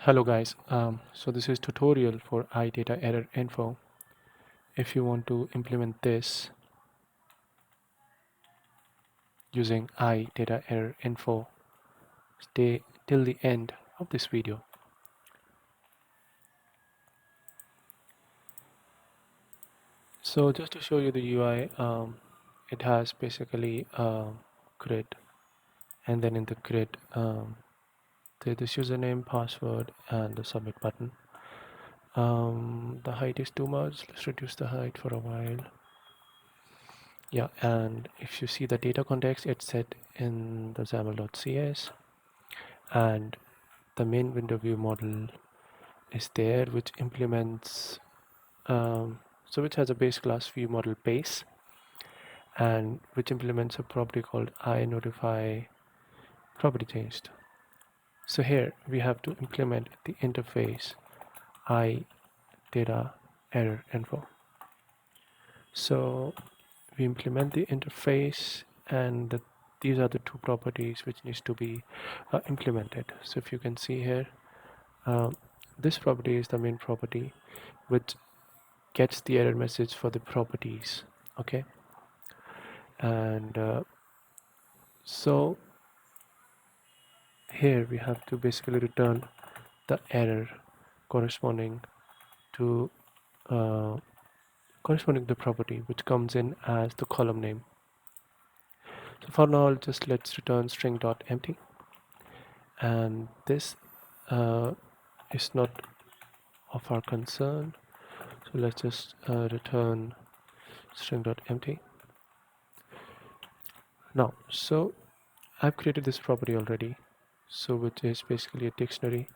Hello guys, so this is tutorial for IDataErrorInfo. If you want to implement this using IDataErrorInfo, stay till the end of this video. So just to show you the UI, it has basically a grid, and then in the grid there's this username, password, and the submit button. The height is too much. Let's reduce the height for a while. Yeah, and if you see the data context, it's set in the xaml.cs, and the main window view model is there, which implements which has a base class view model base, and which implements a property called iNotify property changed. So here we have to implement the interface IDataErrorInfo. So we implement the interface, and these are the two properties which needs to be implemented. So if you can see here, this property is the main property which gets the error message for the properties. Okay, and so here we have to basically return the error corresponding to the property which comes in as the column name. So for now, just let's return string.empty, and this is not of our concern. So let's just return string.empty. Now, so I've created this property already, so which is basically a dictionary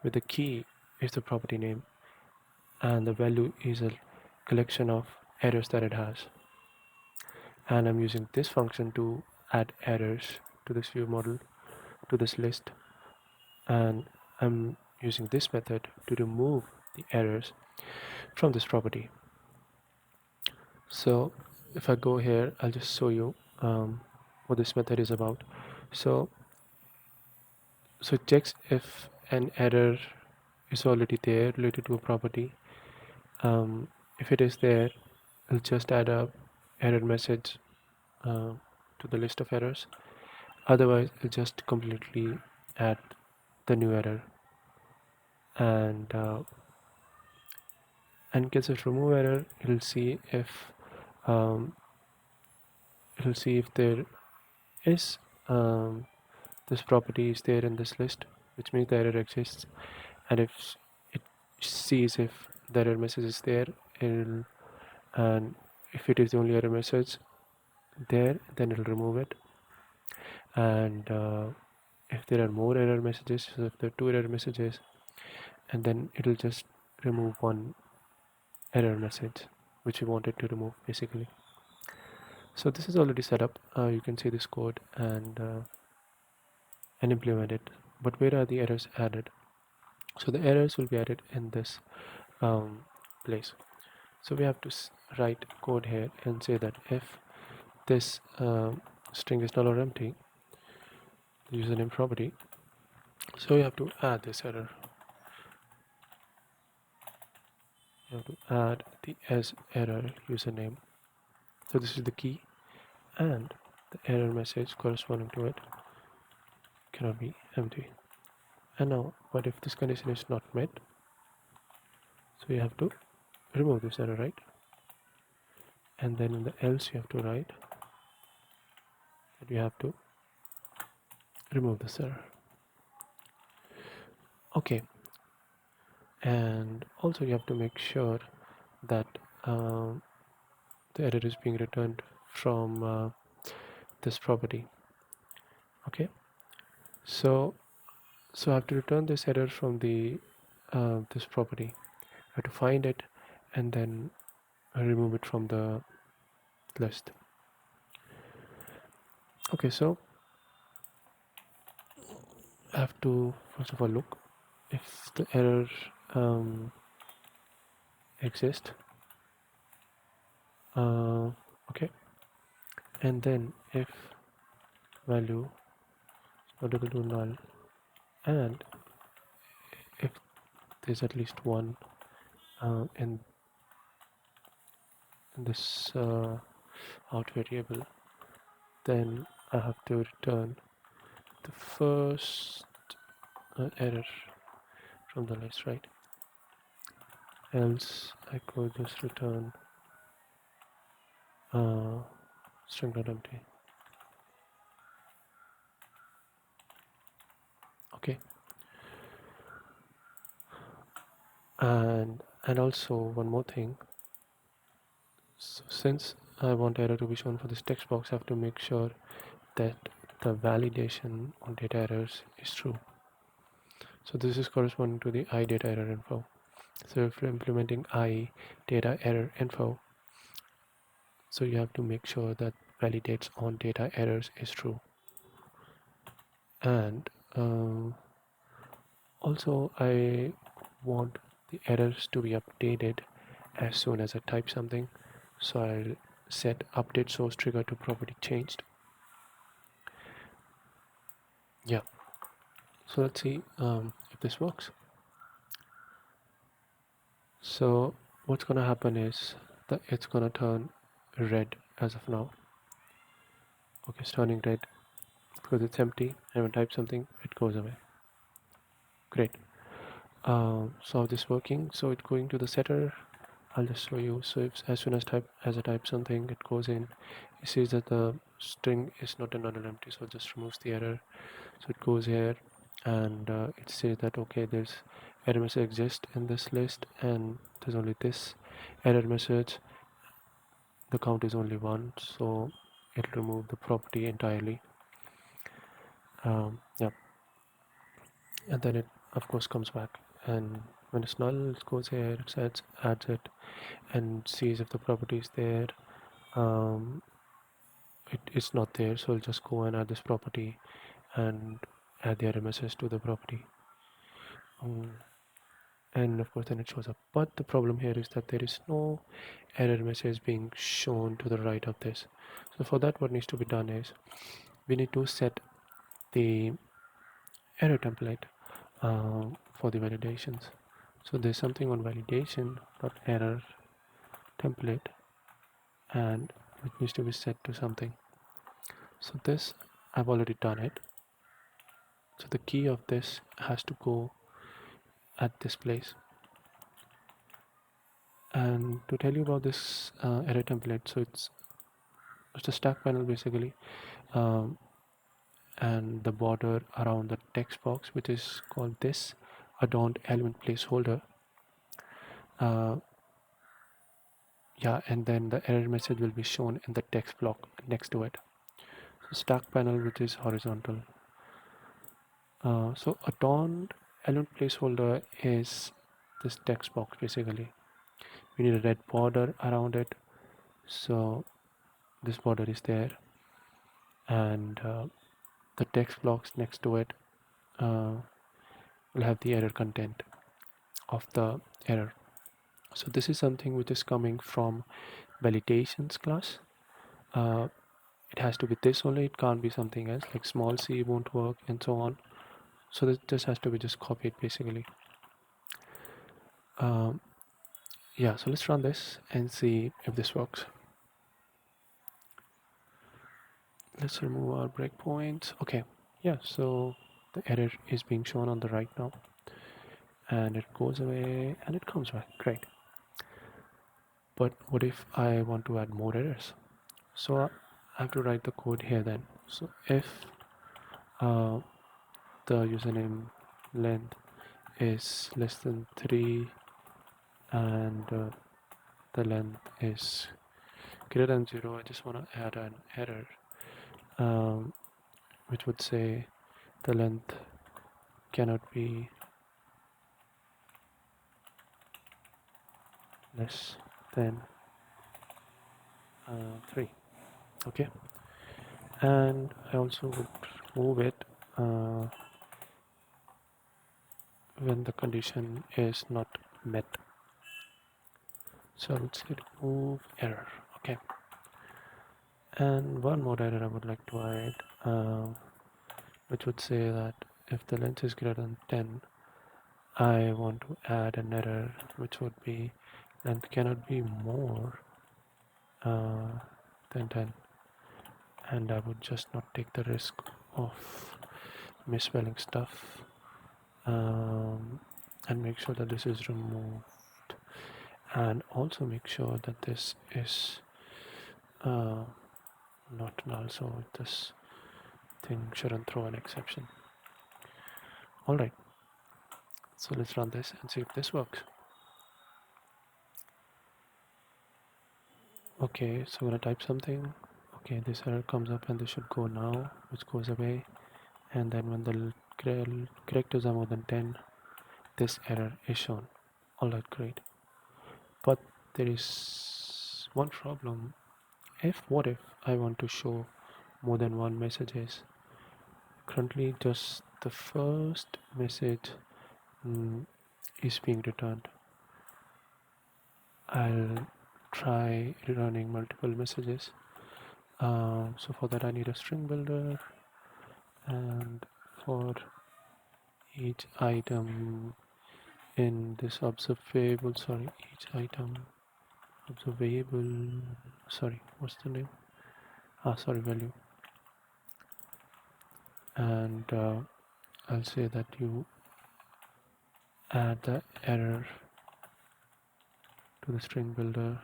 where the key is the property name and the value is a collection of errors that it has. And I'm using this function to add errors to this view model, to this list, and I'm using this method to remove the errors from this property. So if I go here, I'll just show you what this method is about. So it checks if an error is already there related to a property. If it is there, it'll just add a error message to the list of errors. Otherwise, it'll just completely add the new error, and gets a remove error. It'll see if there is this property is there in this list, which means the error exists, and if it sees if the error message is there, and if it is the only error message there, then it'll remove it. And if there are more error messages, so if there are two error messages, and then it'll just remove one error message which we wanted to remove basically. So this is already set up. You can see this code and implement it. But where are the errors added? So the errors will be added in this place. So we have to write code here and say that if this string is null or empty, the username property, so you have to add this error. You have to add the AddError username. So this is the key, and the error message corresponding to it cannot be empty. And now, what if this condition is not met? So you have to remove this error, right? And then in the else you have to write that you have to remove this error. Okay, and also you have to make sure that the error is being returned from this property. Okay, so I have to return this error from the this property. I have to find it and then remove it from the list. Okay, so I have to first of all look if the error exists. Okay, and then if value is not equal to null, and if there's at least one in this out variable, then I have to return the first error from the list, right? Else I could just return string.empty. Okay, and also one more thing. So since I want error to be shown for this text box, I have to make sure that the validation on data errors is true. So this is corresponding to the IDataErrorInfo. So if you're implementing IDataErrorInfo, so you have to make sure that validates on data errors is true. And also I want the errors to be updated as soon as I type something. So I'll set update source trigger to property changed. Yeah. So let's see if this works. So what's gonna happen is that it's gonna turn red as of now. Okay, it's turning red because it's empty, and when I type something, it goes away. Great. So how this working? So it's going to the setter. I'll just show you. So if as soon as I type something, it goes in. It sees that the string is not another empty, so it just removes the error. So it goes here, and it says that okay, there's error message exists in this list, and there's only this error message. The count is only one, so it'll remove the property entirely. Yeah, and then it of course comes back, and when it's null, it goes here, it adds it, and sees if the property is there. It is not there, so I'll just go and add this property and add the error message to the property. And of course then it shows up, but the problem here is that there is no error message being shown to the right of this. So for that, what needs to be done is we need to set the error template for the validations. So there's something on validation.error template, and it needs to be set to something. So this I've already done it. So the key of this has to go at this place. And to tell you about this error template, so it's a stack panel basically, um, and the border around the text box, which is called this adorned element placeholder. Yeah, and then the error message will be shown in the text block next to it. So stack panel, which is horizontal. So adorned element placeholder is this text box basically. We need a red border around it, so this border is there, and the text blocks next to it will have the error content of the error. So this is something which is coming from validations class. It has to be this only, it can't be something else, like small c won't work and so on. So this has to be just copied basically. Yeah, so let's run this and see if this works. Let's remove our breakpoints. Okay, yeah, so the error is being shown on the right now, and it goes away and it comes back. Great. But what if I want to add more errors? So I have to write the code here then. So if the username length is less than 3 and the length is greater than 0, I just want to add an error which would say the length cannot be less than 3. Okay, and I also would remove it when the condition is not met. So let's get remove error. Okay, and one more error I would like to add, which would say that if the length is greater than 10, I want to add an error which would be length cannot be more than 10, and I would just not take the risk of misspelling stuff, and make sure that this is removed, and also make sure that this is not null, so this thing shouldn't throw an exception. Alright, so let's run this and see if this works. Okay, so when I type something, okay, this error comes up and this should go now, which goes away, and then when the characters are more than 10, this error is shown. Alright, great. But there is one problem. What if I want to show more than one messages? Currently just the first message is being returned. I'll try running multiple messages. So for that I need a string builder, and for each item in this observable, each item observable, what's the name? Value. And I'll say that you add the error to the string builder,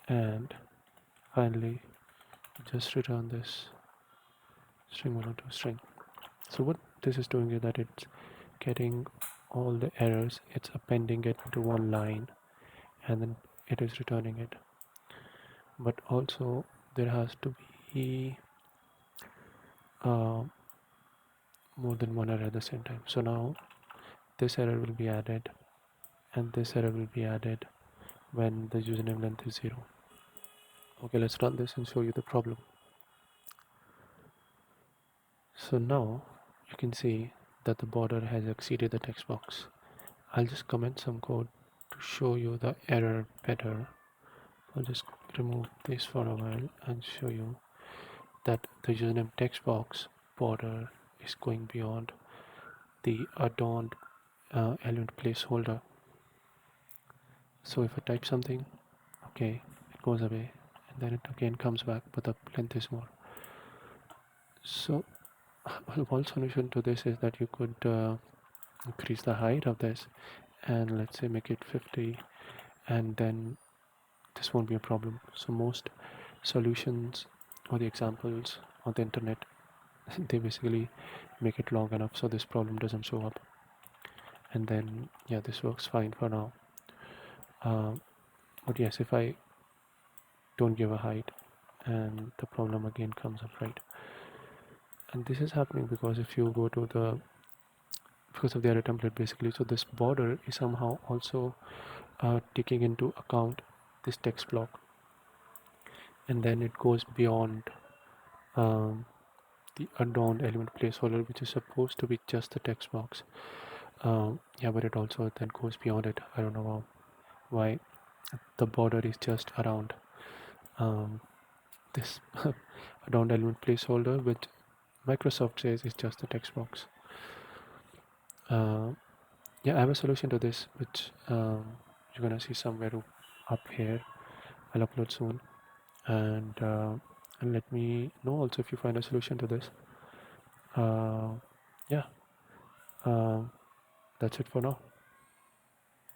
and finally just return this string value to string. So what this is doing is that it's getting all the errors, it's appending it to one line, and then it is returning it. But also there has to be more than one error at the same time. So now this error will be added, and this error will be added when the username length is 0. Okay, let's run this and show you the problem. So now you can see that the border has exceeded the text box. I'll just comment some code to show you the error better. I'll just remove this for a while and show you that the username text box border is going beyond the adorned element placeholder. So if I type something, okay, it goes away, and then it again comes back, but the length is more. So one solution to this is that you could increase the height of this, and let's say make it 50, and then this won't be a problem. So most solutions or the examples on the internet, they basically make it long enough so this problem doesn't show up, and then yeah, this works fine for now. But yes, if I don't give a height, and the problem again comes up, right? And this is happening because if you go to because of the error template basically, so this border is somehow also taking into account this text block, and then it goes beyond the adorned element placeholder, which is supposed to be just the text box. Yeah, but it also then goes beyond it. I don't know why the border is just around this adorned element placeholder, which Microsoft says is just the text box. Yeah, I have a solution to this, which you're gonna see somewhere up here. I'll upload soon, and let me know also if you find a solution to this. Yeah, that's it for now.